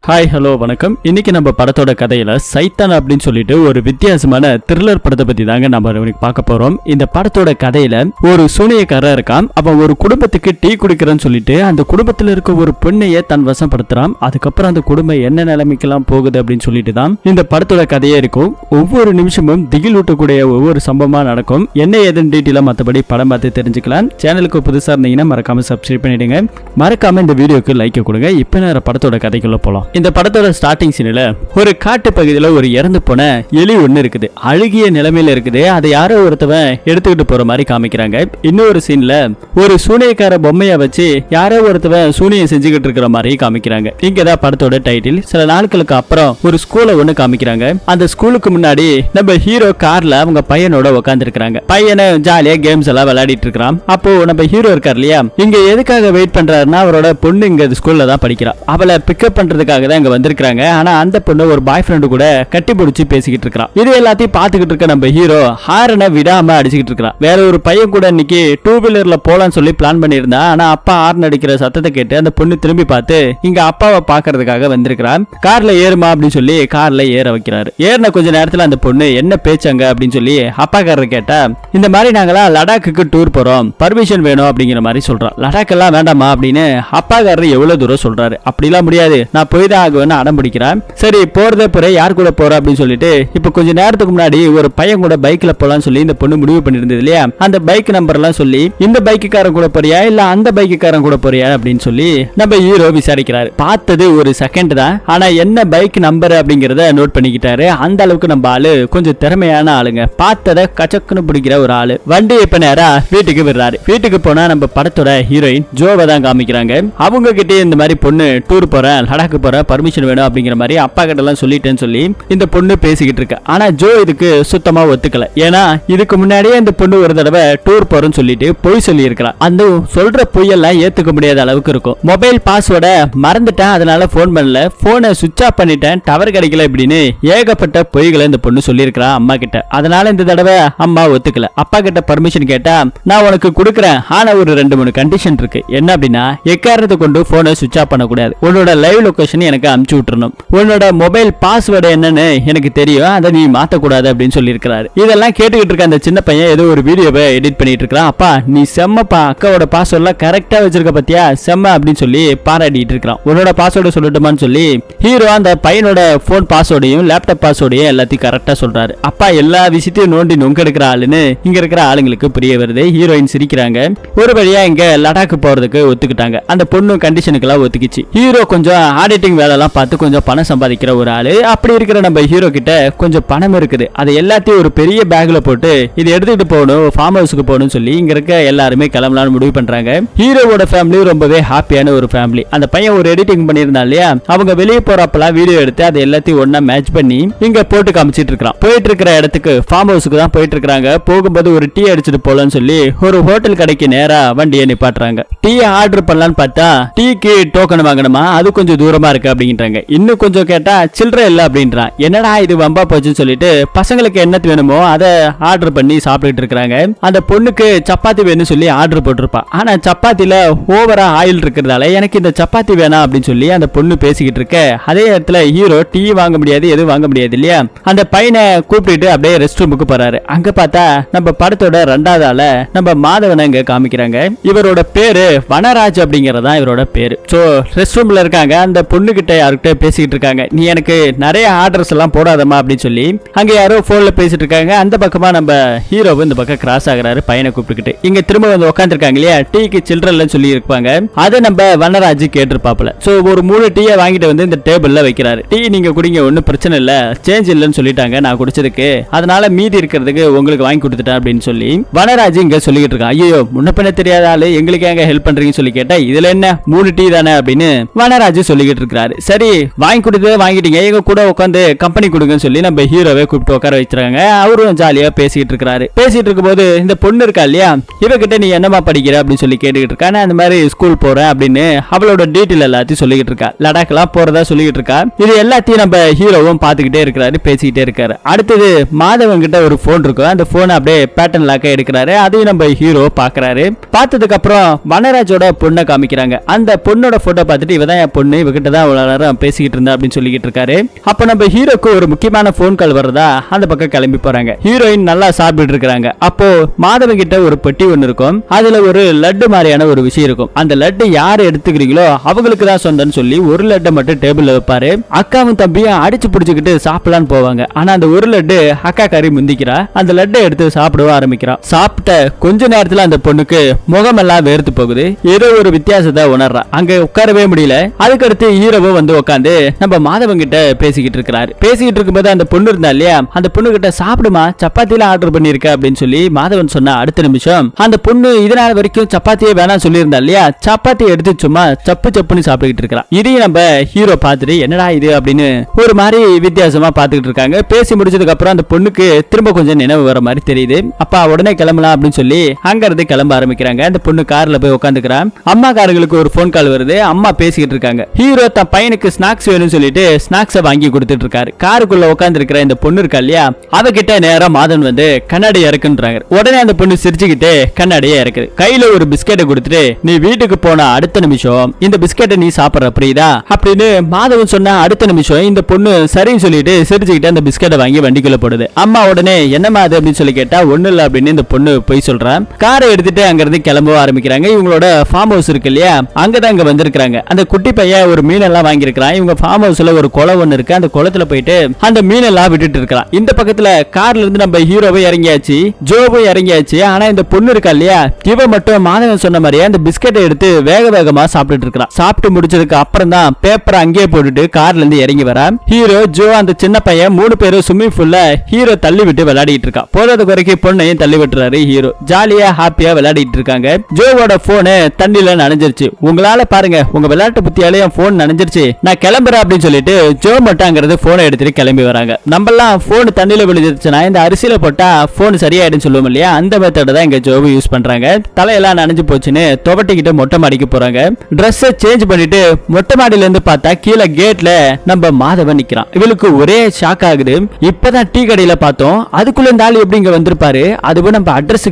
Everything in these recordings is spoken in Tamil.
ஹாய் ஹலோ வணக்கம். இன்னைக்கு நம்ம படத்தோட கதையில சைத்தான் அப்படின்னு சொல்லிட்டு ஒரு வித்தியாசமான த்ரில்லர் படத்தை பத்தி தாங்க நம்ம பார்க்க போறோம். இந்த படத்தோட கதையில ஒரு சூனியக்காரர் இருக்கான். அவன் ஒரு குடும்பத்துக்கு டீ குடிக்கிறன்னு சொல்லிட்டு அந்த குடும்பத்துல இருக்க ஒரு பெண்ணைய தன் வசப்படுத்துறான். அதுக்கப்புறம் அந்த குடும்பம் என்ன நிலைமைக்கெல்லாம் போகுது அப்படின்னு சொல்லிட்டு தான் இந்த படத்தோட கதையே இருக்கும். ஒவ்வொரு நிமிஷமும் திகில் ஊட்டக்கூடிய ஒவ்வொரு சம்பவமா நடக்கும். என்ன ஏதுன்னு டீட்டெயிலா மற்றபடி படம் பார்த்து தெரிஞ்சுக்கலாம். சேனலுக்கு புதுசா இருந்தீங்கன்னா மறக்காம சப்ஸ்கிரைப் பண்ணிடுங்க. மறக்காம இந்த வீடியோக்கு லைக் கொடுங்க. இப்ப நேர படத்தோட கதைக்குள்ள போலாம். இந்த படத்தோட ஸ்டார்டிங் சீன்ல ஒரு காட்டு பகுதியில ஒரு இறந்து போன எலி ஒண்ணு இருக்குது. அழுகிய நிலைமையில இருக்குது. அதை யாரோ ஒருத்தவன் எடுத்துக்கிட்டு போற மாதிரி காமிக்கிறாங்க. இன்னொரு சீன்ல ஒரு சூனியக்கார பொம்மையை வச்சு யாரோ ஒருத்தவன் சூனியம் செஞ்சுக்கிட்டு இருக்கிற மாதிரி காமிக்கிறாங்க. இங்கதான் படத்தோட டைட்டில். சில நாட்களுக்கு அப்புறம் ஒரு ஸ்கூலை ஒண்ணு காமிக்கிறாங்க. அந்த ஸ்கூலுக்கு முன்னாடி நம்ம ஹீரோ கார்ல அவங்க பையனோட உட்கார்ந்து இருக்காங்க. பையனை ஜாலியா கேம்ஸ் எல்லாம் விளையாடிட்டு இருக்கிறான். அப்போ நம்ம ஹீரோ இருக்கார் இல்லையா, இங்க எதுக்காக வெயிட் பண்றாருன்னா அவரோட பொண்ணு இங்க ஸ்கூல்ல தான் படிக்கிறா. அவளை பிக்கப் பண்றதுக்காக தான் இங்க வந்திருக்காங்க. ஆனா அந்த பொண்ணு ஒரு பாய் ஃப்ரெண்டு கூட கட்டி பிடிச்சி பேசிக்கிட்டு இருக்கான். இது எல்லாத்தையும் பாத்துக்கிட்டு இருக்க நம்ம ஹீரோ ஹாரனை விடாம அடிச்சுக்கிட்டு இருக்கான். வேற ஒரு பையன் கூட இன்னைக்கு டூ வீலர்ல போலான்னு சொல்லி பிளான் பண்ணியிருந்தா. ஆனா அப்பா ஹாரன் அடிக்கிற சத்தத்தை கேட்டு அந்த பொண்ணு திரும்பி பார்த்து இங்க அப்பாவை பாக்குறதுக்காக வந்திருக்கிறான். கார்ல ஏறுமா அப்படின்னு சொல்லி கார்ல ஏற வைக்கிறாரு. ஏறின கொஞ்ச நேரத்துல அந்த பொண்ணு என்ன பேச்சாங்க அப்படின்னு சொல்லி அப்பாக்காரர் கேட்டா, இந்த மாதிரி நாங்களா லடாக்கு டூர் போறோம், பர்மிஷன் வேணும் அப்படிங்கிற மாதிரி சொல்றான். லடாக் எல்லாம் வேண்டாமா அப்படின்னு அப்பாக்காரர் எவ்வளவு தூரம் சொல்றாரு. அப்படிலாம் முடியாது, நான் போய் தான் ஆகுவேன்னு அடம் பிடிக்கிறான். சரி போறதே போற, யார் கூட போற அப்படின்னு சொல்லிட்டு இப்ப கொஞ்ச நேரத்துக்கு முன்னாடி ஒரு பையன் கூட பைக்ல போலான்னு சொல்லி இந்த பொண்ணு முடிவு பண்ணிருந்தது இல்லையா, அந்த பைக் நம்பர் எல்லாம் சொல்லி இந்த பைக்குக்காரன் கூட போறியா இல்ல அந்த பைக்குக்காரன் கூட போறியா அப்படின்னு சொல்லி நம்ம ஹீரோ விசாரிக்கிறாரு. பார்த்தது ஒரு செகண்ட் தான், ஆனா என்ன பைக் நம்பர் அப்படிங்கறத நோட் பண்ணிக்கிட்டாரு. அந்த அளவுக்கு நம்ம ஆளு கொஞ்சம் திறமையான ஆளுங்க. பார்த்தத கச்சக்குன்னு பிடிக்கிற ஒரு ஆளு. வண்டி இப்ப நேரா வீட்டுக்கு விடுறாரு. வீட்டுக்கு போனா நம்ம படத்தோட ஹீரோயின் ஜோவை தான் காமிக்கிறாங்க. அவங்க கிட்டே இந்த மாதிரி பொண்ணு டூர் போறேன், லடாக்கு போறேன், பர்மிஷன் வேணும் அப்படிங்கிற மாதிரி அப்பா கிட்ட எல்லாம் சொல்லிட்டேன்னு சொல்லி இந்த பொண்ணு பேசிக்கிட்டு இருக்க. ஆனா ஜோ இதுக்கு சுத்தமா ஒத்துக்கல. ஏன்னா இதுக்கு முன்னாடியே இந்த பொண்ணு ஒரு தடவை டூர் போறேன்னு சொல்லிட்டு பொய் சொல்லி இருக்கிறான். அந்த சொல்ற பொய்யெல்லாம் ஏத்துக்க முடியாத அளவுக்கு இருக்கும். மொபைல் பாஸ்வேர்டை மறந்துட்டேன், அதனால போன் பண்ணல, போனை சுவிட்ச் ஆஃப் பண்ணிட்டேன், டவர் கிடைக்கல இப்படின்னு ஏகப்பட்ட பொய்களை இந்த பொண்ணு சொல்லி இருக்கிறான் அம்மா கிட்ட. அதனால இந்த தடவை அம்மா ஒத்துக்கல. அப்பா கிட்ட பர்மிஷன் கேட்டா, நான் உனக்கு கொடுக்குறேன், ஆனா ஒரு 2-3 கண்டிஷன் இருக்கு. என்ன அப்படின்னா, எக்காரணத்தை கொண்டு போனை சுவிட்ச் ஆஃப் பண்ணக்கூடாது, உன்னோட லைவ் லொகேஷன் எனக்கு அனுப்பிச்சு விட்டுறணும், உன்னோட மொபைல் பாஸ்வேர்டு என்னன்னு எனக்கு தெரியும், அதை நீ மாத்தக்கூடாது அப்படின்னு சொல்லி இருக்கிறாரு. இதெல்லாம் கேட்டுக்கிட்டு இருக்க அந்த சின்ன பையன் ஏதோ ஒரு வீடியோவை எடிட் பண்ணிட்டு இருக்கான். அப்பா நீ செம்மப்பா, அக்காவோட பாஸ்வேர்ட்லாம் கரெக்டா வச்சிருக்க பத்தியா, செம்ம அப்படின்னு சொல்லி பாராட்டிட்டு இருக்கான். உன்னோட பாஸ்வேர்டு சொல்லட்டுமான்னு சொல்லி ஹீரோ அந்த பையனோட போன் பாஸ்வேர்டையும் லேப்டாப் பாஸ்வேர்டையும் எல்லாத்தையும் கரெக்டா சொல்றாரு. அப்பா எல்லா விஷயத்தையும் நோண்டி நொங்கெடுக்கிற ஆளுன்னு இங்க இருக்கிற ஆளுங்களுக்கு புரிய வருது. ஹீரோயின் சிரிக்கிறாங்க. ஒரு வழியா இங்க லடாக்கு போறதுக்கு ஒத்துக்கிட்டாங்க. அந்த பொண்ணு கண்டிஷனுக்கு எல்லாம் ஒத்துக்கிச்சு. ஹீரோ கொஞ்சம் ஆடிட்டிங் வேலை எல்லாம் பார்த்து கொஞ்சம் பணம் சம்பாதிக்கிற ஒரு ஆளு. அப்படி இருக்கிற நம்ம ஹீரோ கிட்ட கொஞ்சம் பணம் இருக்குது. அதை எல்லாத்தையும் ஒரு பெரிய பேக்ல போட்டு இது எடுத்துக்கிட்டு போகணும், ஃபார்ம் ஹவுஸுக்கு போகணும்னு சொல்லி இங்க இருக்க எல்லாருமே கிளம்பலான்னு முடிவு பண்றாங்க. ஹீரோவோட ஃபேமிலி ரொம்பவே ஹாப்பியான ஒரு ஃபேமிலி. அந்த பையன் ஒரு எடிட்டிங் பண்ணியிருந்தா இல்லையா, அவங்க வெளியே போறப்பெல்லாம் வீடியோ எடுத்து அதை எல்லாத்தையும் ஒன்னா மேட்ச் பண்ணி இங்க போட்டு காமிச்சிட்டு இருக்கான். போயிட்டு இருக்கிற இடத்துக்கு ஃபார்ம் ஹவுஸுக்கு தான் போயிட்டு இருக்காங்க. போகும்போது ஒரு டீ அடிச்சுட்டு போலன்னு சொல்லி ஒரு ஹோட்டல் கடைக்கு நேரா வண்டியை நிப்பாட்டுறாங்க. டீ ஆர்டர் பண்ணலான்னு பார்த்தா டீக்கு டோக்கன் வாங்கணுமா, அது கொஞ்சம் தூரமா இருக்கு அப்படின்றாங்க. இன்னும் கொஞ்சம் கேட்டா சில்லறை இல்ல அப்படின்றான். என்னடா இது வம்பா போச்சுன்னு சொல்லிட்டு பசங்களுக்கு என்ன வேணுமோ அதை ஆர்டர் பண்ணி சாப்பிட்டுட்டு இருக்காங்க. அந்த பொண்ணுக்கு சப்பாத்தி வேணும்னு சொல்லி ஆர்டர் போட்டிருப்பா. ஆனா சப்பாத்தில ஓவரா ஆயில் இருக்கிறதால எனக்கு இந்த சப்பாத்தி வேணாம் அப்படின்னு சொல்லி அந்த பொண்ணு பேசிக்கிட்டு இருக்க. அதே இடத்துல ஹீரோ டீ வாங்க முடியாது, எதுவும் வாங்க முடியாது இல்லையா, அந்த பையனை கூப்பிட்டு அப்படியே ரெஸ்ட் ரூமுக்கு போறாரு. அங்க பார்த்தா நம்ம படத்தோட 2வது ஆள நம்ம மாதவனை இங்க காமிக்கிறாங்க. இவரோட பேரு வனராஜ் அப்படிங்கறதா இவரோட பேரு. சோ ரெஸ்ட் ரூம்ல இருக்காங்க. அந்த பொண்ணு கிட்ட யாருக்கிட்ட பேசிக்கிட்டு இருக்காங்க. நீ எனக்கு நிறைய ஆர்டர்ஸ் எல்லாம் போடாதமா அப்படின்னு சொல்லி அங்க யாரோ போன்ல பேசிட்டு இருக்காங்க. அந்த பக்கமா நம்ம ஹீரோ இந்த பக்கம் கிராஸ் ஆகுறாரு பையனை கூப்பிட்டுக்கிட்டு. இங்க திரும்ப வந்து உட்கார்ந்து இருக்காங்க இல்லையா, டீக்கு சில்லறன்னு சொல்லி இருப்பாங்க. அதை நம்ம வனராஜ் கேட்டிருப்பாப்ல. சோ ஒரு 3 டீயை வாங்கிட்டு வந்து இந்த டேபிள்ல வைக்கிறாரு. டீ நீங்க குடிங்க, ஒன்னும் பிரச்சனை இல்ல, சேஞ்ச் இல்லன்னு சொல்லிட்டாங்க நான் குடிச்சதுக்கு, அதனால மீதி இருக்கிறதுக்கு உங்களுக்கு வாங்கி கொடுத்துட்டேன் அப்படின்னு சொல்லி வனராஜ் இங்க சொல்லிட்டு இருக்கான். ஐயோ முன்ன பின்ன தெரியாத ஆளு, எங்களுக்கு எங்க ஹெல்ப் பண்றீங்கன்னு சொல்லி கேட்டா, இதுல என்ன 3 டீ தானே அப்படின்னு வனராஜ் சொல்லிக்கிட்டு இருக்காரு. சரி வாங்கி கொடுத்து வாங்கிட்டீங்க, எங்க கூட உட்காந்து கம்பெனி கொடுங்கன்னு சொல்லி நம்ம ஹீரோவை கூப்பிட்டு உட்கார வச்சிருக்காங்க. அவரும் ஜாலியா பேசிட்டு இருக்காரு. பேசிட்டு இருக்கும்போது இந்த பொண்ணு இருக்கா இல்லையா, இவகிட்ட நீ என்னமா படிக்கிற அப்படின்னு சொல்லி கேட்டுக்கிட்டு இருக்கா. நான் அந்த மாதிரி ஸ்கூல் போறேன் அப்படின்னு அவளோட டீட்டெயில் எல்லாத்தையும் சொல்லிக்கிட்டு இருக்கா. லடாக்லாம் போறதா சொல்லிக்கிட்டு இருக்கா. இது எல்லாத்தையும் நம்ம ஹீரோவும் பாத்துக்கிட்டே இருக்கிறாரு, பேசிக்கிட்டே இருக்காரு. அடுத்தது மாதவன் கிட்ட ஒரு போன் இருக்கும். அந்த போனை அப்படியே பேட்டர்ன் லாக்க எடுக்கிறாரு. அதையும் நம்ம ஹீரோ பாக்குறாரு. பார்த்ததுக்கு அப்புறம் வனராஜோட பொண்ணை காமிக்கிறாங்க. அந்த பொண்ணோட போட்டோ பார்த்துட்டு இவதான் என் பொண்ணு, இவகிட்ட தான் காவலாளரும் பேசிக்கிட்டு இருந்தா அப்படின்னு சொல்லிக்கிட்டு இருக்காரு. அப்ப நம்ம ஹீரோக்கு ஒரு முக்கியமான போன் கால் வர்றதா அந்த பக்கம் கிளம்பி போறாங்க. ஹீரோயின் நல்லா சாப்பிட்டு இருக்காங்க. அப்போ மாதவன் கிட்ட ஒரு பெட்டி ஒன்னு இருக்கும். அதுல ஒரு லட்டு மாதிரியான ஒரு விஷயம் இருக்கும். அந்த லட்டு யாரு எடுத்துக்கிறீங்களோ அவங்களுக்கு தான் சொந்தம்னு சொல்லி ஒரு லட்டை மட்டும் டேபிள்ல வைப்பாரு. அக்காவும் தம்பியும் அடிச்சு பிடிச்சுக்கிட்டு சாப்பிடலான்னு போவாங்க. ஆனா அந்த ஒரு லட்டு அக்கா கறி முந்திக்கிறா. அந்த லட்டை எடுத்து சாப்பிடவும் ஆரம்பிக்கிறா. சாப்பிட்ட கொஞ்ச நேரத்துல அந்த பொண்ணுக்கு முகமெல்லாம் வேர்த்து போகுது. ஏதோ ஒரு வித்தியாசத்தை உணர்றா. அங்க உட்காரவே முடியல. அதுக்கடுத்து ஹீரோவும் வந்து உட்காந்து நம்ம மாதவன் கிட்ட பேசிக்கிட்டு இருக்கிறாரு. பேசிக்கிட்டு இருக்கும்போது அந்த பொண்ணு இருந்தா இல்லையா, அந்த பொண்ணு கிட்ட சாப்பிடுமா சப்பாத்தில ஆர்டர் பண்ணிருக்க அப்படின்னு சொல்லி மாதவன் சொன்ன அடுத்த நிமிஷம் அந்த பொண்ணு இதனால வரைக்கும் சப்பாத்தியே வேணாம் சொல்லி இருந்தா இல்லையா, சப்பாத்தியை எடுத்து சும்மா சப்பு சப்புன்னு சாப்பிட்டுக்கிட்டு இருக்கா. இதையும் நம்ம ஹீரோ பார்த்துட்டு என்னடா இது அப்படின்னு ஒரு மாதிரி வித்தியாசமா பாத்துக்கிட்டு இருக்காங்க. பேசி முடிச்சதுக்கு அப்புறம் அந்த பொண்ணுக்கு திரும்ப கொஞ்சம் நினைவு வர மாதிரி தெரியுது. அப்பா உடனே கிளம்பலாம் அப்படின்னு சொல்லி அங்க இருந்து கிளம்ப ஆரம்பிக்கிறாங்க. அந்த பொண்ணு கார்ல போய் உட்காந்துக்கிறான். அம்மா காரங்களுக்கு ஒரு போன் கால் வருது. அம்மா பேசிக்கிட்டு இருக்காங்க. ஹீரோ தன் பையனுக்கு ஸ்நாக்ஸ் வேணும்னு சொல்லிட்டு ஸ்நாக்ஸை வாங்கி கொடுத்துட்டு இருக்காரு. காருக்குள்ள உட்கார்ந்து இருக்கிற இந்த பொண்ணு இருக்கா இல்லையா, அவகிட்ட நேரா மாதவன் வந்து கண்ணாடி இறக்குன்றாங்க. உடனே அந்த பொண்ணு சிரிச்சுக்கிட்டு கண்ணாடியே இறக்குது. கையில ஒரு பிஸ்கெட்டை கொடுத்துட்டு நீ வீட்டுக்கு போன அடுத்த நிமிஷம் இந்த பிஸ்கெட்டை நீ சாப்பிடுற புரியுதா அப்படின்னு மாதவன் சொன்ன அடுத்த நிமிஷம் இந்த பொண்ணு சரின்னு சொல்லிட்டு சிரிச்சுக்கிட்டு அந்த பிஸ்கெட்டை வாங்கி வண்டிக்குள்ள போடுது. அம்மா உடனே என்னமா அது அப்படின்னு சொல்லி கேட்டா ஒண்ணு இல்ல அப்படின்னு இந்த பொண்ணு போய் சொல்றான். காரை எடுத்துட்டு அங்க இருந்து கிளம்ப ஆரம்பிக்கிறாங்க. இவங்களோட ஃபார்ம் ஹவுஸ் இருக்கு இல்லையா, அங்கதான் இங்க வந்திருக்காங்க. அந்த குட்டி பையன் ஒரு மீன் எல்லாம் வாங்கியிருக்கிறான். இவங்க ஃபார்ம் ஹவுஸ்ல ஒரு குளம் ஒண்ணு இருக்கு. அந்த குளத்துல போயிட்டு அந்த மீன் எல்லாம் விட்டுட்டு இருக்கான். இந்த பக்கத்துல கார்ல இருந்து நம்ம ஹீரோவை இறங்கியாச்சு, ஜோவும் இறங்கியாச்சு. ஆனா இந்த பொண்ணு இருக்கா இல்லையா, இவ மட்டும் மாதவன் சொன்ன மாதிரியே அந்த பிஸ்கெட்டை எடுத்து வேக வேகமா சாப்பிட்டுட்டு இருக்கான். சாப்பிட்டு முடிச்சதுக்கு அப்புறம் தான் பேப்பரை அங்கேயே போட்டுட்டு கார்ல இருந்து இறங்கி வரா. ஹீரோ, ஜோ, அந்த சின்ன பையன் 3 பேரும் ஸ்விம்மிங் பூல்ல ஹீரோ தள்ளி விட்டு விளையாடிட்டு இருக்கா. போறது குறைக்கு பொண்ணையும் தள்ளி விட்டுறாரு ஹீரோ. ஜாலியா ஹாப்பியா விளையாடிட்டு இருக்காங்க. ஜோவோட போனு தண்ணில நனைஞ்சிருச்சு. உங்களால பாருங்க உங்க விளையாட்டு புத்தியாலே என் போன் நனைஞ்சிருச்சு, நான் கிளம்புறேன் அப்படின்னு சொல்லிட்டு ஜோ மட்டும் அங்கிறது போனை எடுத்துட்டு கிளம்பி வராங்க. நம்மலாம் போன் தண்ணில விழுந்துருச்சுன்னா இந்த அரிசியில போட்டா போன் சரியாயிடும் சொல்லுவோம் இல்லையா, அந்த மெத்தட் தான் இங்க ஜோவு யூஸ் பண்றாங்க. தலையெல்லாம் நனைஞ்சு போச்சுன்னு துவட்டிக்கிட்டு மொட்டை மாடிக்கு போறாங்க. ட்ரெஸ் சேஞ்ச் பண்ணிட்டு மொட்டை மாடியில இருந்து பார்த்தா கீழே கேட்ல நம்ம மாதவன் நிக்கிறான். இவளுக்கு ஒரே ஷாக் ஆகுது. இப்பதான் டீ கடையில பார்த்தோம், அதுக்குள்ள இந்த ஆள் எப்படி இங்க வந்திருப்பாரு, அதுவும் நம்ம அட்ரஸ்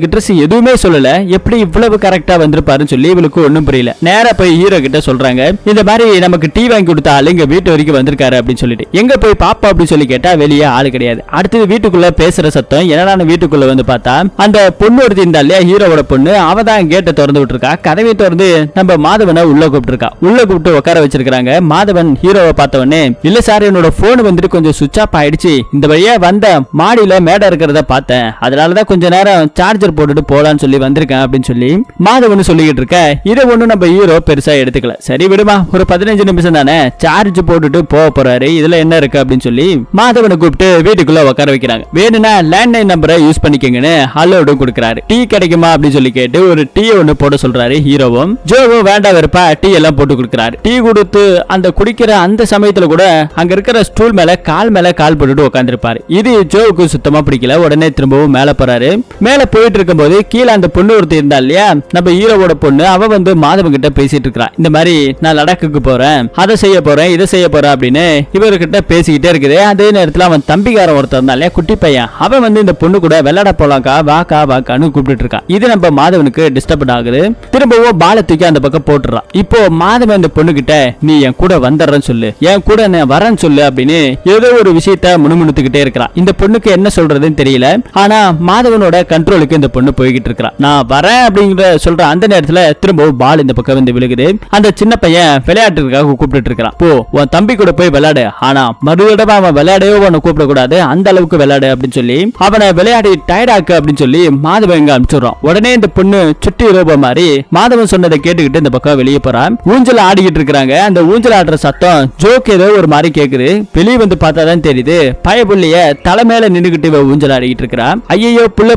எதுவுமே சொல்லல, எப்படி இவ்வளவு கரெக்டா வந்திருப்பாருன்னு சொல்லி இவளுக்கு ஒண்ணும் புரியல. நேரா போய் ஹீரோ கிட்ட சொல்றாங்க, இந்த மாதிரி நமக்கு டீ வாங்கி கொடுத்த ஆளு இங்க வீட்டு வரைக்கும் வந்திருக்காரு அப்படின்னு சொல்லிட்டு. எங்க போய் பாப்பா அப்படின்னு சொல்லி கேட்டா வெளியே ஆளு கிடையாது. அடுத்தது வீட்டுக்குள்ள பேசுற சத்தம். என்னடா வீட்டுக்குள்ள வந்து பார்த்தா அந்த பொண்ணு ஒருத்தி இருந்தா இல்லையா, ஹீரோவோட பொண்ணு, அவ தான் கேட்டை திறந்து விட்டுருக்கா. கதவை திறந்து நம்ம மாதவனை உள்ள கூப்பிட்டுருக்கா. உள்ள கூப்பிட்டு உட்கார வச்சிருக்காங்க. மாதவன் ஹீரோவை பார்த்த உடனே இல்ல சார், என்னோட போன் வந்துட்டு கொஞ்சம் சுவிட்ச் ஆஃப் ஆயிடுச்சு, இந்த வழியா வந்த மாடியில மேடை இருக்கிறத பார்த்தேன், அதனாலதான் கொஞ்ச நேரம் சார்ஜர் போட்டுட்டு போலான்னு சொல்லி வந்திருக்கேன் அப்படின்னு சொல்லி மாதவன் சொல்லிக்கிட்டு இருக்க. இதை ஒண்ணு நம்ம ஹீரோ பெருசா எடுத்துக்கல. சரி விடுமா, ஒரு 15 நிமிஷம் தானே, சார்ஜ் போட்டுட்டு போக போறாரு, இதுல என்ன இருக்கு அப்படின்னு சொல்லி மாதவனை கூப்பிட்டு வீட்டுக்குள்ள உட்கார வைக்கிறாங்க. வேணும்னா லேண்ட்லைன் நம்பரை யூஸ் பண்ணிக்கங்கன்னு அலோடும் கொடுக்குறாரு. டீ கிடைக்குமா அப்படின்னு சொல்லி கேட்டு ஒரு டீ ஒண்ணு போட சொல்றாரு ஹீரோவும். ஜோவும் வேண்டாம் வெறுப்பா டீ எல்லாம் போட்டு கொடுக்குறாரு. டீ கொடுத்து அந்த குடிக்கிற அந்த சமயத்துல கூட அங்க இருக்கிற ஸ்டூல் மேல கால் போட்டுட்டு உட்காந்துருப்பாரு. இது ஜோவுக்கு சுத்தமா பிடிக்கல. உடனே திரும்பவும் மேல போறாரு. மேல போயிட்டு இருக்கும்போது கீழே அந்த பொண்ணு ஒருத்தர் இருந்தா இல்லையா, நம்ம ஹீரோவோட பொண்ணு, அவ வந்து மாதவன் கிட்ட பேசிட்டு இருக்கா. இந்த மாதிரி நான் லடாக்குக்கு போறேன், அதை செய்ய போறேன், இதை செய்ய போறேன் அப்படின்னு இவர்கிட்ட பேசிக்கிட்டே இருக்குது. அதே நேரத்துல அவன் தம்பிக்காரன் ஒருத்தர் இருந்தா இல்லையா, குட்டி பையன், அவன் வந்து இந்த பொண்ணு கூட விளையாட போலாக்கா, வாக்கான்னு கூப்பிட்டு இருக்கா. இது நம்ம மாதவனுக்கு டிஸ்டர்ப் ஆகுது. திரும்பவும் பால தூக்கி அந்த பக்கம் போட்டுறான். இப்போ மாதவன் இந்த பொண்ணு கிட்ட நீ என் கூட வந்துடுறேன்னு சொல்லு, என் கூட நான் வரேன்னு சொல்லு அப்படின்னு ஏதோ ஒரு விஷயத்த முணுமுணுத்துக்கிட்டே இருக்கிறான். இந்த பொண்ணுக்கு என்ன சொல்றதுன்னு தெரியல. ஆனா மாதவனோட கண்ட்ரோலுக்கு இந்த பொண்ணு போய்கிட்டு இருக்கா. நான் வரேன் அப்படிங்கிற சொல்ற அந்த நேரத்துல திரும்பவும் பால் இந்த பக்கம் வந்து விழுகுது. அந்த சின்ன பையன் விளையாட்டுக்காக கூப்பிட்டு இருக்கான். போ உன் தம்பி கூட போய் விளையாடு, ஆனா மறுதடவை அவன் விளையாடவே உன்னை கூப்பிடக்கூடாது, அந்த அளவுக்கு விளையாடு அப்படின்னு சொல்லி அவனை விளையாடி டயர்டாக்கு அப்படின்னு சொல்லி மாதவன் இங்க அனுப்பிச்சுடுறான். உடனே இந்த பொண்ணு சுட்டி ரூபா மாதிரி மாதவன் சொன்னதை கேட்டுக்கிட்டு இந்த பக்கம் வெளியே போறான். ஊஞ்சல் ஆடிக்கிட்டு இருக்காங்க. அந்த ஊஞ்சல் ஆடுற சத்தம் ஜோக்கு ஏதோ ஒரு மாதிரி கேக்குது. வெளியே வந்து பார்த்தாதான் தெரியுது பயபுள்ளிய தலை மேல நின்னுகிட்டு ஊஞ்சல் ஆடிக்கிட்டு இருக்கிறான். ஐயோ புள்ள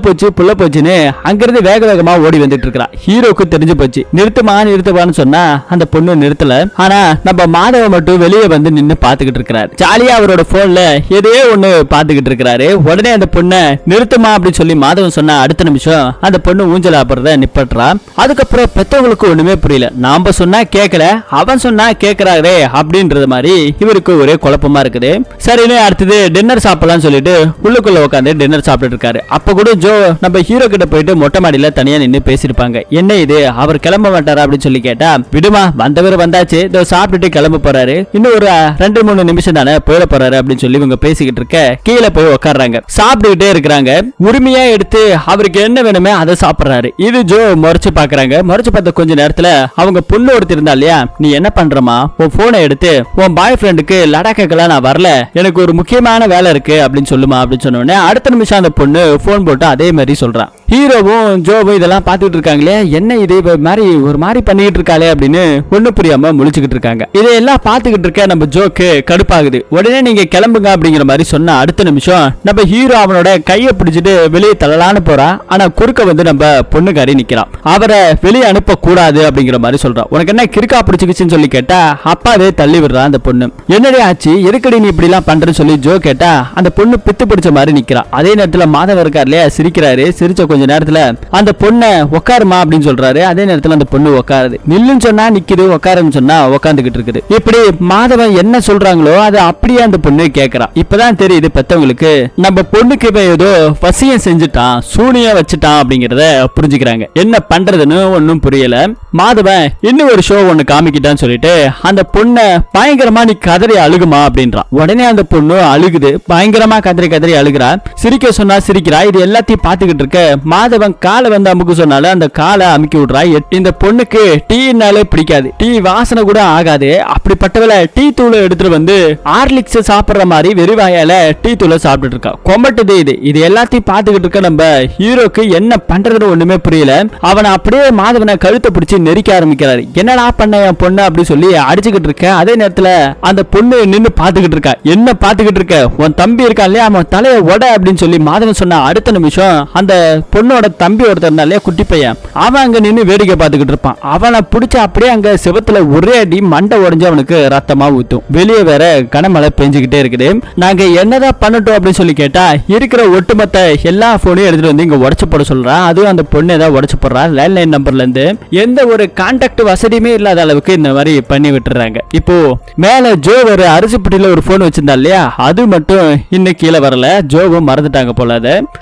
போச்சுன்னு அங்கிருந்து வேக வேகமா ஓடி வந்துட்டு இருக்கா. ஹீரோக்கு தெரிஞ்சு போச்சு. நிறுத்துவான்னு சொன்னா அந்த பொண்ணு நிறுத்தல. ஆனா நம்ம மாதவ மட்டும் வெளியே வந்து நின்னு பாத்துக்கிட்டு இருக்கிறாரு. ஜாலியா அவரோட போன்ல ஏதோ ஒண்ணு பாத்துக்கிட்டு இருக்கிறாரு. உடனே அந்த பொண்ணை நிறுத்துமா அப்படின்னு சொல்லி மாதவன் சொன்னா அடுத்த நிமிஷம் அந்த பொண்ணு ஊஞ்சல் ஆடுறத நிப்பற்றா. அதுக்கப்புறம் பெத்தவங்களுக்கு ஒண்ணுமே புரியல. நாம சொன்னா கேட்கல, அவன் சொன்னா கேட்கிறாரே அப்படின்றது மாதிரி இவருக்கு ஒரே குழப்பமா இருக்குது. சரின்னு அடுத்தது டின்னர் சாப்பிடலாம் சொல்லிட்டு உள்ளுக்குள்ள உட்காந்து டின்னர் சாப்பிட்டு இருக்காரு. அப்ப கூட ஜோ நம்ம ஹீரோ கிட்ட போயிட்டு மொட்டை மாடியில தனியா நின்று பேசிருப்பாங்க. என்ன இது அவர் கிளம்ப மாட்டாரா அப்படின்னு சொல்லி கேட்டா, விடுமா வந்தவர் வந்தாச்சு, இதோ சாப்பிட்டுட்டு கிளம்ப போறாரு. இன்னும் ஒரு 2-3 நிமிஷம் தானே போயிட போறாரு அப்படின்னு சொல்லி இவங்க பேசிக்கிட்டு இருக்க கீழே போய் உட்கார்றாங்க. சாப்பிட்டுக்கிட்டே இருக்கிறாங்க. உரிமையா எடுத்து அவருக்கு என்ன வேணுமே அதை சாப்பிடுறாரு. இது ஜோ முறைச்சு பாக்குறாங்க. முறைச்சு பார்த்த கொஞ்ச நேரத்துல அவங்க பொண்ணு ஒருத்தர் இருந்தா இல்லையா, நீ என்ன பண்றமா, உன் போனை எடுத்து உன் பாய் ஃப்ரெண்டுக்கு லடாக்கெல்லாம் நான் வரல, எனக்கு ஒரு முக்கியமான வேலை இருக்கு அப்படின்னு சொல்லுமா அப்படின்னு சொன்ன உடனே அடுத்த நிமிஷம் அந்த பொண்ணு போன் போட்டு அதே மாதிரி சொல்றான். ஹீரோவும் ஜோவும் இதெல்லாம் பார்த்துட்டு இருக்காங்களே, என்ன இது மாதிரி ஒரு மாதிரி பண்ணிட்டு இருக்காளே அப்படின்னு ஒண்ணு புரியாம முழிச்சுக்கிட்டு இருக்காங்க. இதையெல்லாம் பார்த்துக்கிட்டு இருக்க நம்ம ஜோக்கு கடுப்பாகுது. உடனே நீங்க கிளம்புங்க அப்படிங்கிற மாதிரி சொன்ன அடுத்த நிமிஷம் நம்ம ஹீரோ அவனோட கையை பிடிச்சிட்டு வெளியே தள்ளலான்னு போறான். ஆனா குறுக்க வந்து நம்ம பொண்ணுக்காரி நிக்கிறான். அவரை வெளியே அனுப்ப கூடாது அப்படிங்கிற மாதிரி சொல்றான். உனக்கு என்ன கிறுக்கா பிடிச்சிக்கிச்சுன்னு சொல்லி கேட்டா அப்பாவே தள்ளி விடுறான் அந்த பொண்ணு. என்னடே ஆச்சு, எதுக்கடி நீ இப்படி எல்லாம் பண்றன்னு சொல்லி ஜோ கேட்டா அந்த பொண்ணு பித்து பிடிச்ச மாதிரி நிக்கிறான். அதே நேரத்துல மாதவ இருக்காருலையா, சிரிக்கிறாரு. சிரிச்ச கொஞ்ச நேரத்துல அந்த பொண்ணை உட்காருமா அப்படின்னு சொல்றாரு. அதே நேரத்துல அந்த பொண்ணு உட்காருது. நில்லுன்னு சொன்னா நிக்குது, உட்காருன்னு சொன்னா உட்காந்துக்கிட்டு இருக்குது. இப்படி மாதவன் என்ன சொல்றாங்களோ அதை அப்படியே அந்த பொண்ணு கேட்கறான். இப்பதான் தெரியுது பெத்தவங்களுக்கு நம்ம பொண்ணுக்கு இப்ப ஏதோ வசியம் செஞ்சுட்டான், சூனியா வச்சுட்டான் அப்படிங்கறத புரிஞ்சுக்கிறாங்க. என்ன பண்றதுன்னு ஒன்னும் புரியல. மாதவன் இன்னும் ஒரு ஷோ ஒண்ணு காமிக்கிட்டான்னு சொல்லிட்டு அந்த பொண்ணை பயங்கரமா நீ கதறி அழுகுமா அப்படின்றான். உடனே அந்த பொண்ணு அழுகுது, பயங்கரமா கதறி கதறி அழுகிறா. சிரிக்க சொன்னா சிரிக்கிறா. இது எல்லாத்தையும் பாத்துக்கிட்டு இருக்க மாதவன் காலை வந்து அமுக்க சொன்னாலும் அந்த காலை அமுக்கி விடுறா. இந்த பொண்ணுக்கு டீனாலே பிடிக்காது, டீ வாசனை கூட ஆகாது. அப்படிப்பட்டவள டீ தூளை எடுத்துட்டு வந்து ஹார்லிக்ஸ் சாப்பிடுற மாதிரி வெறிவாயால டீ தூளை சாப்பிட்டு இருக்கா. கொம்பட்டுது இது. இது எல்லாத்தையும் பாத்துக்கிட்டு இருக்க நம்ம ஹீரோக்கு என்ன பண்றதுன்னு ஒண்ணுமே புரியல. அவனை அப்படியே மாதவனை கழுத்தை பிடிச்சி நெரிக்க ஆரம்பிக்கிறாரு. என்னடா பண்ண என் பொண்ணு அப்படி சொல்லி அடிச்சுக்கிட்டு இருக்க. அதே நேரத்துல அந்த பொண்ணு நின்னு பாத்துக்கிட்டு இருக்கா. என்ன பாத்துக்கிட்டு இருக்க, உன் தம்பி இருக்கான் இல்லையா, அவன் தலைய உட அப்படின்னு சொல்லி மாதவன் சொன்ன அடுத்த நிமிஷம் அந்த பொண்ணோட தம்பி ஒருத்தர் இல்லையா, குட்டி பையன், அவன் அங்க நின்னு வேடிக்கை பார்த்துக்கிட்டு இருப்பான். அவனை பிடிச்ச அப்படியே அங்க செவத்துல ஒரே அடி மண்டை உடைஞ்சு அவனுக்கு ரத்தமா ஊத்தும். வெளியே வேற கனமழை பெஞ்சுக்கிட்டே இருக்குது. நாங்க என்னதான் பண்ணட்டும் அப்படின்னு சொல்லி கேட்டா இருக்கிற ஒட்டுமொத்த எல்லா போனையும் எடுத்துட்டு வந்து இங்க உடச்சு போட சொல்றா. அதுவும் அந்த பொண்ணு ஏதாவது உடச்சு போடுறா. லேண்ட்லைன் நம்பர்ல இருந்து எந்த ஒரு கான்டாக்ட் வசதியுமே இல்லாத அளவுக்கு இந்த மாதிரி பண்ணி விட்டுறாங்க. இப்போ மேல ஜோ ஒரு அரிசி பெட்டியில ஒரு போன் வச்சிருந்தா இல்லையா, அது மட்டும் இன்னும் கீழே வரல. ஜோவும் மறந்துட்டாங்க போல.